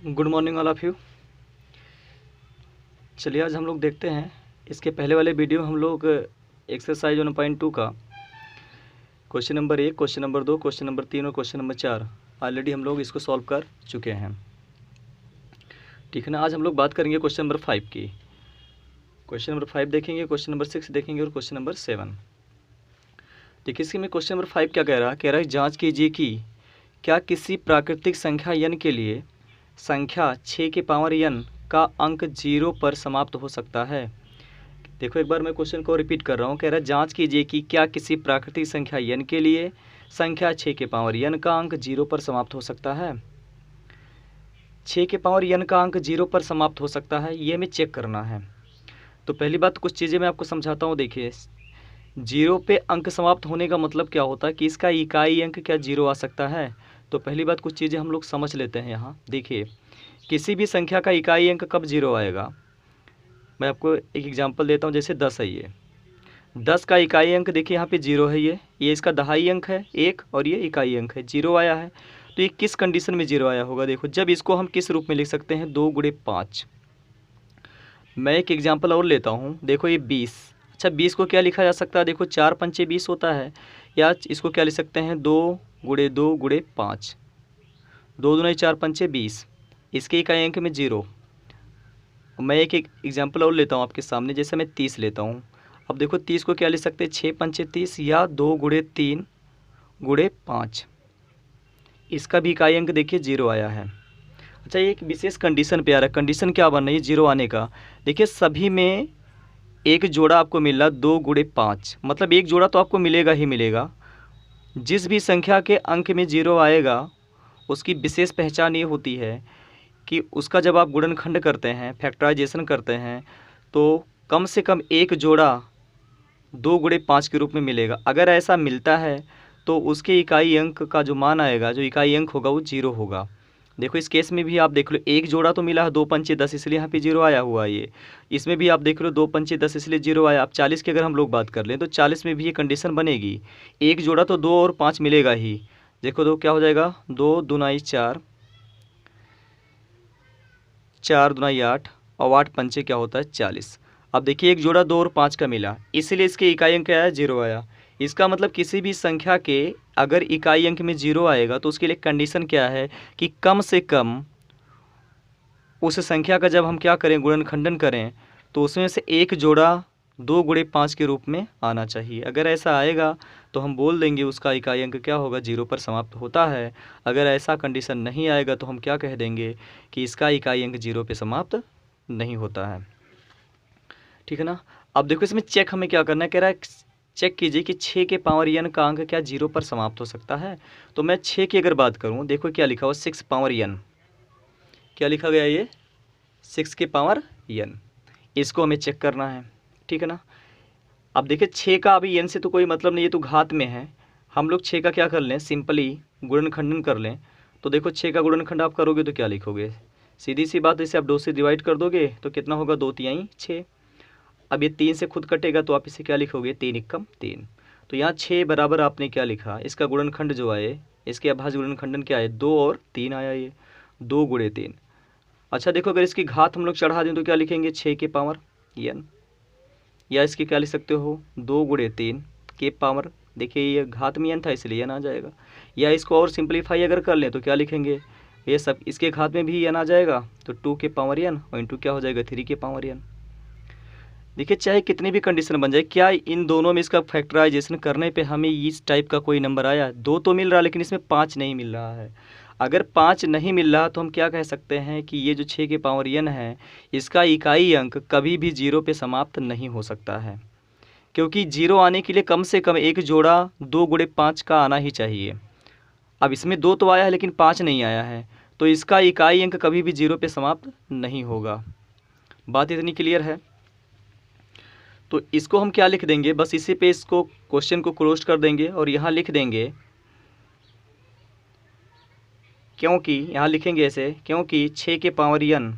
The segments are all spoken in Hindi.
Good morning all of you. चलिए आज हम लोग देखते हैं इसके पहले वाले वीडियो हम लोग एक्सरसाइज 1.2 का question number 1, question number 2, question number 3 और क्वेश्चन नंबर 4 ऑलरेडी हम लोग इसको सॉल्व कर चुके हैं। ठीक है ना। आज हम लोग बात करेंगे क्वेश्चन नंबर 5 की। क्वेश्चन नंबर 5 देखेंगे, क्वेश्चन नंबर 6 देखेंगे और क्वेश्चन नंबर 7। देखिए इसके में क्वेश्चन नंबर 5 क्या कह रहा है जाँच कीजिए कि क्या किसी प्राकृतिक संख्या n के लिए संख्या 6 के पावर n का अंक 0 पर समाप्त हो सकता है। देखो एक बार मैं क्वेश्चन को रिपीट कर रहा हूँ। कह रहा है जांच कीजिए कि क्या किसी प्राकृतिक संख्या n के लिए संख्या 6 के पावर n का अंक 0 पर समाप्त हो सकता है। 6 के पावर n का अंक 0 पर समाप्त हो सकता है, ये हमें चेक करना है। तो पहली बात कुछ चीज़ें मैं आपको समझाता हूँ। देखिए 0 पे अंक समाप्त होने का मतलब क्या होता है कि इसका इकाई अंक क्या 0 आ सकता है। तो पहली बात कुछ चीज़ें हम लोग समझ लेते हैं यहाँ। देखिए किसी भी संख्या का इकाई अंक कब 0 आएगा, मैं आपको एक एग्जांपल देता हूँ। जैसे 10 है, ये 10 का इकाई अंक देखिए यहाँ पे 0 है, ये इसका दहाई अंक है 1 और ये इकाई अंक है 0 आया है। तो ये किस कंडीशन में 0 आया होगा, देखो जब इसको हम किस रूप में लिख सकते हैं 2 गुणे 5। मैं एक एग्जांपल और लेता हूँ। देखो ये 20, अच्छा 20 को क्या लिखा जा सकता है, देखो 4 पंचे 20 होता है, या इसको क्या लिख सकते हैं 2 गुणे 2 गुणे 5, 2 दूना 4 पंचे 20, इसके इकाई अंक में 0। मैं एक एग्जांपल और लेता हूँ आपके सामने। जैसे मैं 30 लेता हूँ। अब देखो 30 को क्या लिख सकते हैं 6 पंचे 30 या 2 गुणे 3 गुणे 5, इसका भी इकाई अंक देखिए 0 आया है। अच्छा ये एक विशेष कंडीशन पे आ रहा है। कंडीशन क्या बन रही है 0 आने का, देखिए सभी में एक जोड़ा आपको मिल रहा 2 गुणे 5, मतलब एक जोड़ा तो आपको मिलेगा ही मिलेगा। जिस भी संख्या के अंक में 0 आएगा उसकी विशेष पहचान ये होती है कि उसका जब आप गुणनखंड करते हैं, फैक्टराइजेशन करते हैं, तो कम से कम एक जोड़ा 2 गुणे 5 के रूप में मिलेगा। अगर ऐसा मिलता है तो उसके इकाई अंक का जो मान आएगा, जो इकाई अंक होगा वो 0 होगा। देखो इस केस में भी आप देख लो, एक जोड़ा तो मिला है 2 पंचे 10, इसलिए यहाँ पे 0 आया हुआ है। ये इसमें भी आप देख लो 2 पंचे 10, इसलिए 0 आया। अब 40 की अगर हम लोग बात कर लें तो 40 में भी ये कंडीशन बनेगी, एक जोड़ा तो 2 और 5 मिलेगा ही। देखो 2 क्या हो जाएगा, 2 दूनाई 4, 4 दूनाई 8 और 8 पंचे क्या होता है 40। अब देखिए एक जोड़ा 2 और 5 का मिला, इसलिए इसके इकाई अंक क्या आया 0 आया। इसका मतलब किसी भी संख्या के अगर इकाई अंक में 0 आएगा तो उसके लिए कंडीशन क्या है कि कम से कम उस संख्या का जब हम क्या करें गुणनखंडन करें तो उसमें से एक जोड़ा 2 गुणे 5 के रूप में आना चाहिए। अगर ऐसा आएगा तो हम बोल देंगे उसका इकाई अंक क्या होगा 0 पर समाप्त होता है। अगर ऐसा कंडीशन नहीं आएगा तो हम क्या कह देंगे कि इसका इकाई अंक 0 पे समाप्त नहीं होता है। ठीक है ना। अब देखो इसमें चेक हमें क्या करना है, कह रहा है चेक कीजिए कि 6 के पावर n का अंक क्या 0 पर समाप्त हो सकता है। तो मैं 6 की अगर बात करूं, देखो क्या लिखा हुआ 6 पावर n, क्या लिखा गया ये 6 के पावर n, इसको हमें चेक करना है। ठीक है ना। अब देखिए 6 का अभी n से तो कोई मतलब नहीं, ये तो घात में है। हम लोग 6 का क्या कर लें, सिंपली गुणनखंडन कर लें। तो देखो 6 का गुणनखंड आप करोगे तो क्या लिखोगे, सीधी सी बात, इसे आप 2 से डिवाइड कर दोगे तो कितना होगा 2 तिहाई 6। अब ये 3 से खुद कटेगा तो आप इसे क्या लिखोगे 3 एकम 3। तो यहाँ 6 बराबर आपने क्या लिखा, इसका गुणनखंड जो आए, इसके अभाज्य गुणनखंडन क्या है 2 और 3 आया, ये 2 गुणे 3। अच्छा देखो अगर इसकी घात हम लोग चढ़ा दें तो क्या लिखेंगे 6 के पावर n, या इसके क्या लिख सकते हो 2 गुणे 3 के पावर, देखिए ये घात में n था इसलिए n आ जाएगा। या इसको और सिंप्लीफाई अगर कर लें तो क्या लिखेंगे, ये सब इसके घात में भी n आ जाएगा, तो 2 के पावर n और इंटू क्या हो जाएगा 3 के पावर n। देखिए चाहे कितनी भी कंडीशन बन जाए, क्या इन दोनों में इसका फैक्टराइजेशन करने पे हमें इस टाइप का कोई नंबर आया, 2 तो मिल रहा है लेकिन इसमें 5 नहीं मिल रहा है। अगर 5 नहीं मिल रहा तो हम क्या कह सकते हैं कि ये जो 6 के पावर n है, इसका इकाई अंक कभी भी 0 पे समाप्त नहीं हो सकता है, क्योंकि 0 आने के लिए कम से कम एक जोड़ा 2 गुणे 5 का आना ही चाहिए। अब इसमें 2 तो आया है लेकिन 5 नहीं आया है, तो इसका इकाई अंक कभी भी 0 पे समाप्त नहीं होगा। बात इतनी क्लियर है। तो इसको हम क्या लिख देंगे, बस इसी पे इसको क्वेश्चन को क्लोज कर देंगे और यहाँ लिख देंगे, क्योंकि यहाँ लिखेंगे ऐसे, क्योंकि 6 के पावर n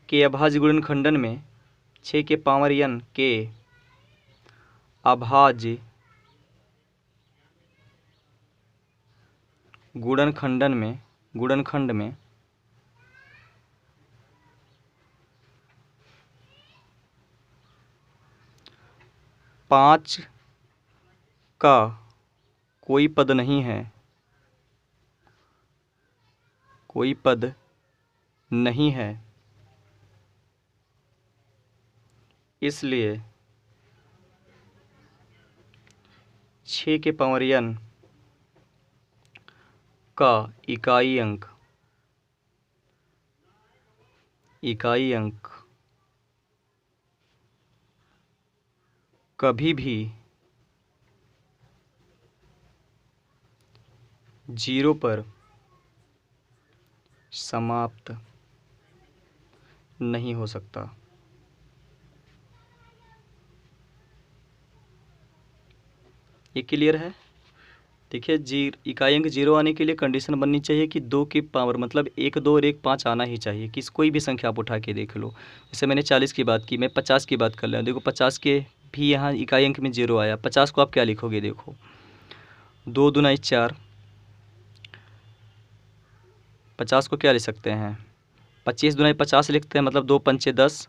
के अभाज्य गुणनखंडन में, 6 के पावर n के अभाज्य गुणनखंडन में गुणनखंड में पाँच का कोई पद नहीं है, कोई पद नहीं है, इसलिए 6 के पावर n का इकाई अंक कभी भी 0 पर समाप्त नहीं हो सकता। ये क्लियर है? देखिए इकाई अंक 0 आने के लिए कंडीशन बननी चाहिए कि 2 की पावर मतलब 1 2 और 1 5 आना ही चाहिए। कि कोई भी संख्या आप उठा के देख लो। जैसे मैंने 40 की बात की, मैं 50 की बात कर रहा हूँ। देखो 50 के भी यहाँ इकाई अंक में 0 आया। 50 को आप क्या लिखोगे? देखो 2 दूना 4, 50 को क्या लिख सकते हैं? 25 दूना 50 लिखते हैं, मतलब 2 पंचे 10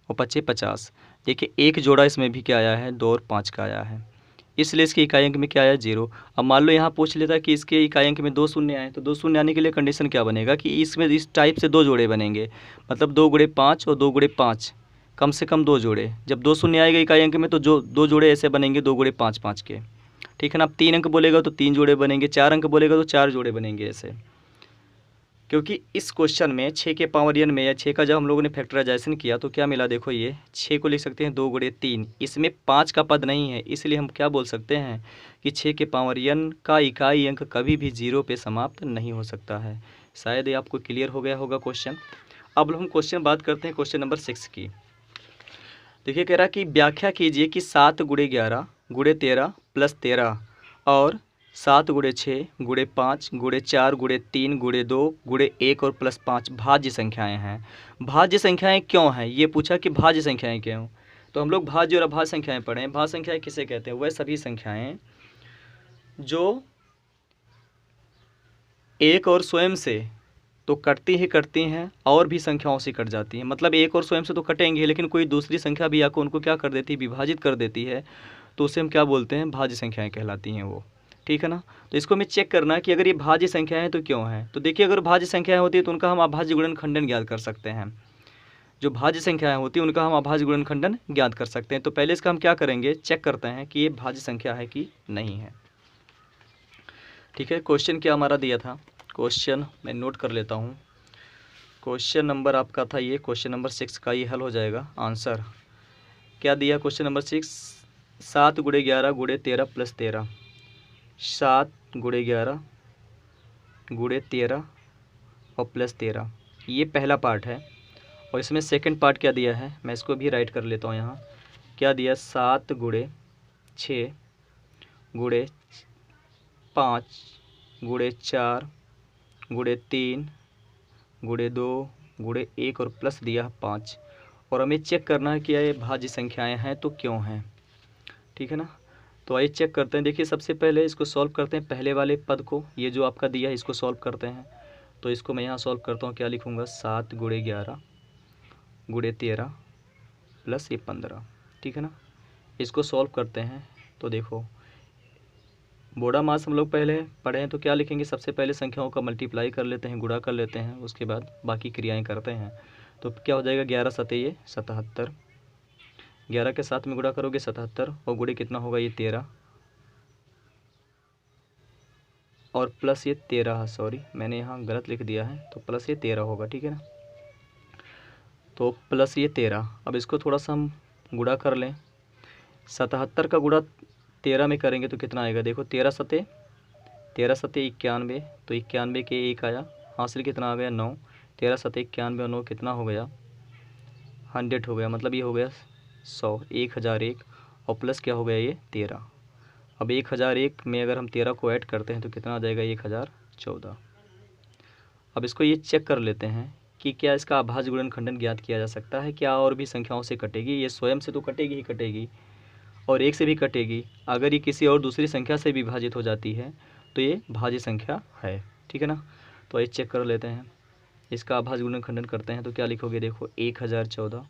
और 25 50। देखिए एक जोड़ा इसमें भी क्या आया है? 2 और 5 का आया है, इसलिए इसके इकाई अंक में क्या आया? 0। अब मान लो यहाँ पूछ लेता कि इसके इकाई अंक में 2 शून्य आए, तो 2 शून्य आने के लिए कंडीशन क्या बनेगा कि इसमें इस टाइप से 2 जोड़े बनेंगे, मतलब 2 गुणे 5 और 2 गुणे 5, कम से कम 2 जोड़े। जब 2 शून्य आएगा इकाई अंक में तो जो 2 जोड़े ऐसे बनेंगे 2 गुणे 5 5 के, ठीक है ना। अब 3 अंक बोलेगा तो 3 जोड़े बनेंगे, 4 अंक बोलेगा तो 4 जोड़े बनेंगे ऐसे। क्योंकि इस क्वेश्चन में 6 के पावर n में या 6 का जब हम लोगों ने फैक्टराइजेशन किया तो क्या मिला? देखो ये 6 को लिख सकते हैं 2 गुणे 3, इसमें 5 का पद नहीं है, इसलिए हम क्या बोल सकते हैं कि 6 के पावर n का इकाई अंक कभी भी 0 पे समाप्त नहीं हो सकता है। शायद ये आपको क्लियर हो गया होगा क्वेश्चन। अब हम क्वेश्चन बात करते हैं क्वेश्चन नंबर 6 की। देखिए कह रहा कि व्याख्या कीजिए कि 7 गुणे 11 गुणे 13 प्लस 13 और 7 गुणे 6 गुणे 5 गुणे 4 गुणे 3 गुणे 2 गुणे 1 और प्लस 5 भाज्य संख्याएं हैं। भाज्य संख्याएं क्यों हैं? ये पूछा कि भाज्य संख्याएं क्यों। तो हम लोग भाज्य और अभाज्य संख्याएं पढ़े हैं। भाज्य संख्याएं किसे कहते हैं? वह सभी संख्याएं जो एक और स्वयं से तो कटती ही कटती हैं और भी संख्याओं से कट जाती हैं। मतलब एक और स्वयं से तो कटेंगे, लेकिन कोई दूसरी संख्या भी आकर उनको क्या कर देती है? विभाजित कर देती है, तो उसे हम क्या बोलते हैं? भाज्य संख्याएं कहलाती हैं वो, ठीक है ना। तो इसको हमें चेक करना है कि अगर ये भाज्य संख्या है तो क्यों है। तो देखिए अगर भाज्य संख्याएं होती है तो उनका हम अभाज्य गुणनखंडन ज्ञात कर सकते हैं। जो भाज्य संख्याएं होती है उनका हम अभाज्य गुणनखंडन ज्ञात कर सकते हैं। तो पहले इसका हम क्या करेंगे? चेक करते हैं कि ये भाज्य संख्या है कि नहीं है, ठीक है। क्वेश्चन क्या हमारा दिया था? क्वेश्चन मैं नोट कर लेता हूँ। क्वेश्चन नंबर आपका था ये, क्वेश्चन नंबर 6 का ये हल हो जाएगा। आंसर क्या दिया क्वेश्चन नंबर 6? 7 गुणे 11 गुणे 13 प्लस 13। 7 गुणे 11 गुणे 13 और प्लस 13, ये पहला पार्ट है। और इसमें सेकंड पार्ट क्या दिया है? मैं इसको भी राइट कर लेता हूँ यहाँ। क्या दिया? 7 गुणे 6 गुणे 5 गुणे 4 गुणे 3 गुणे 2 गुणे 1 और प्लस दिया 5। और हमें चेक करना है कि ये भाज्य संख्याएं हैं तो क्यों हैं, ठीक है ना। तो आइए चेक करते हैं। देखिए सबसे पहले इसको सॉल्व करते हैं, पहले वाले पद को, ये जो आपका दिया है इसको सॉल्व करते हैं। तो इसको मैं यहाँ सॉल्व करता हूँ। क्या लिखूँगा? 7 गुणे 11 गुणे 13 प्लस ये 15, ठीक है ना। इसको सॉल्व करते हैं तो देखो बोड़ा मास हम लोग पहले पढ़े हैं, तो क्या लिखेंगे? सबसे पहले संख्याओं का मल्टीप्लाई कर लेते हैं, गुणा कर लेते हैं, उसके बाद बाकी क्रियाएं करते हैं। तो क्या हो जाएगा? 11 सते ये 77, 11 के साथ में गुणा करोगे 77 और गुणे कितना होगा? ये 13 और प्लस ये 13, सॉरी मैंने यहाँ गलत लिख दिया है, तो प्लस ये 13 होगा, ठीक है ना। तो प्लस ये 13। अब इसको थोड़ा सा हम गुणा कर लें। 77 का गुणा 13 में करेंगे तो कितना आएगा? देखो 13 सते 91, तो 91 के 1 आया, हासिल कितना आ गया? 9। 13 सते 91 और 9 कितना हो गया? 100 हो गया, मतलब ये हो गया 100, 1001 और प्लस क्या हो गया? ये 13। अब 1001 में अगर हम 13 को ऐड करते हैं तो कितना आ जाएगा? 1014। अब इसको ये चेक कर लेते हैं कि क्या इसका अभाज्य गुणनखंडन ज्ञात किया जा सकता है। क्या और भी संख्याओं से कटेगी? ये स्वयं से तो कटेगी ही कटेगी और 1 से भी कटेगी। अगर ये किसी और दूसरी संख्या से विभाजित हो जाती है तो ये भाज्य संख्या है, ठीक है ना। तो ये चेक कर लेते हैं, इसका अभाज्य गुणनखंडन करते हैं तो क्या लिखोगे, देखो 1014,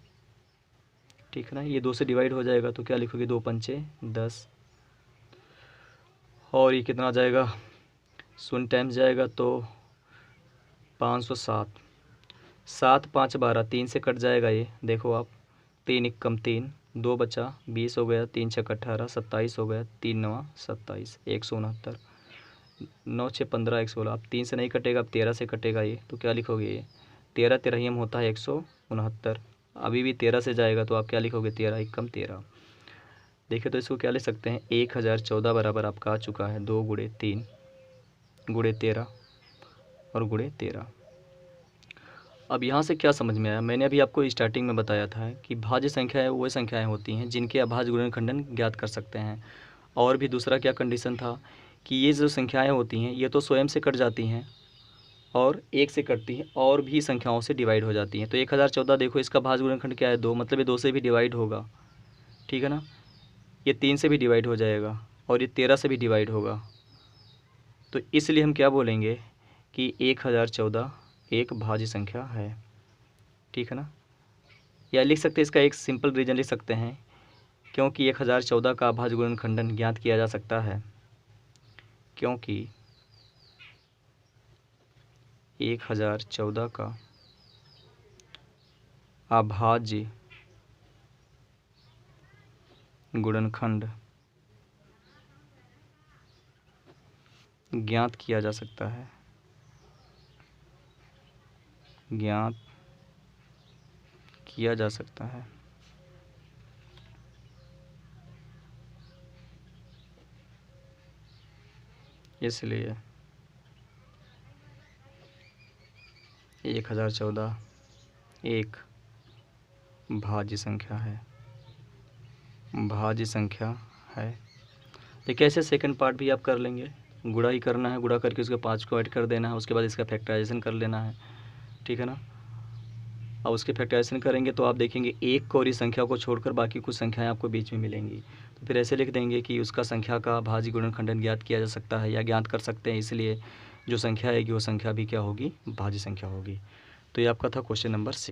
ठीक है ना। ये 2 से डिवाइड हो जाएगा तो क्या लिखोगे, 2 पंचे 10, और ये कितना आ जाएगा, 0 टाइम्स जाएगा तो 507, 7 5 12, 3 से कट जाएगा ये, देखो आप, 3 एकम 3, 2 बचा 20 हो गया, 3 छक 18, 27 हो गया, 3 9 27, 169, 9 6 15 116। अब 3 से नहीं कटेगा, अब 13 से कटेगा ये, तो क्या लिखोगे, ये 13 13 होता है 169, अभी भी 13 से जाएगा तो आप क्या लिखोगे, 13 एकम 13। देखिए तो इसको क्या लिख सकते हैं, 1014 बराबर आपका आ चुका है 2 गुणे 3 गुणे 13 और गुणे 13। अब यहाँ से क्या समझ में आया, मैंने अभी आपको स्टार्टिंग में बताया था कि भाज्य संख्याएं वो संख्याएं होती हैं जिनके अभाज्य गुणनखंडन ज्ञात कर सकते हैं। और भी दूसरा क्या कंडीशन था कि ये जो संख्याएं होती हैं ये तो स्वयं से कट जाती हैं और 1 से कटती हैं और भी संख्याओं से डिवाइड हो जाती हैं। तो 1014 देखो, इसका भाज्य गुणनखंड क्या है, 2, मतलब ये 2 से भी डिवाइड होगा, ठीक है ना। ये 3 से भी डिवाइड हो जाएगा और ये 13 से भी डिवाइड होगा। तो इसलिए हम क्या बोलेंगे कि 1014 एक भाज्य संख्या है, ठीक है ना। या लिख सकते हैं, इसका एक सिंपल रीज़न लिख सकते हैं, क्योंकि 1014 का अभाज्य गुणनखंडन ज्ञात किया जा सकता है, क्योंकि 1014 का अभाज्य गुणनखंड ज्ञात किया जा सकता है, ज्ञात किया जा सकता है। इसलिए 1014 एक भाज्य संख्या है, भाज्य संख्या है। देखिए ऐसे सेकंड पार्ट भी आप कर लेंगे, गुणा ही करना है, गुणा करके उसके 5 को ऐड कर देना है, उसके बाद इसका फैक्टराइजेशन कर लेना है, ठीक है ना। अब उसके फैक्टराइजेशन करेंगे तो आप देखेंगे एक को और इस संख्या को छोड़कर बाकी कुछ संख्याएं आपको बीच में मिलेंगी। तो फिर ऐसे लिख देंगे कि उसका संख्या का भाज्य गुणनखंडन ज्ञात किया जा सकता है या ज्ञात कर सकते हैं, इसलिए जो संख्या आएगी वो संख्या भी क्या होगी, भाज्य संख्या होगी। तो ये आपका था क्वेश्चन नंबर 6।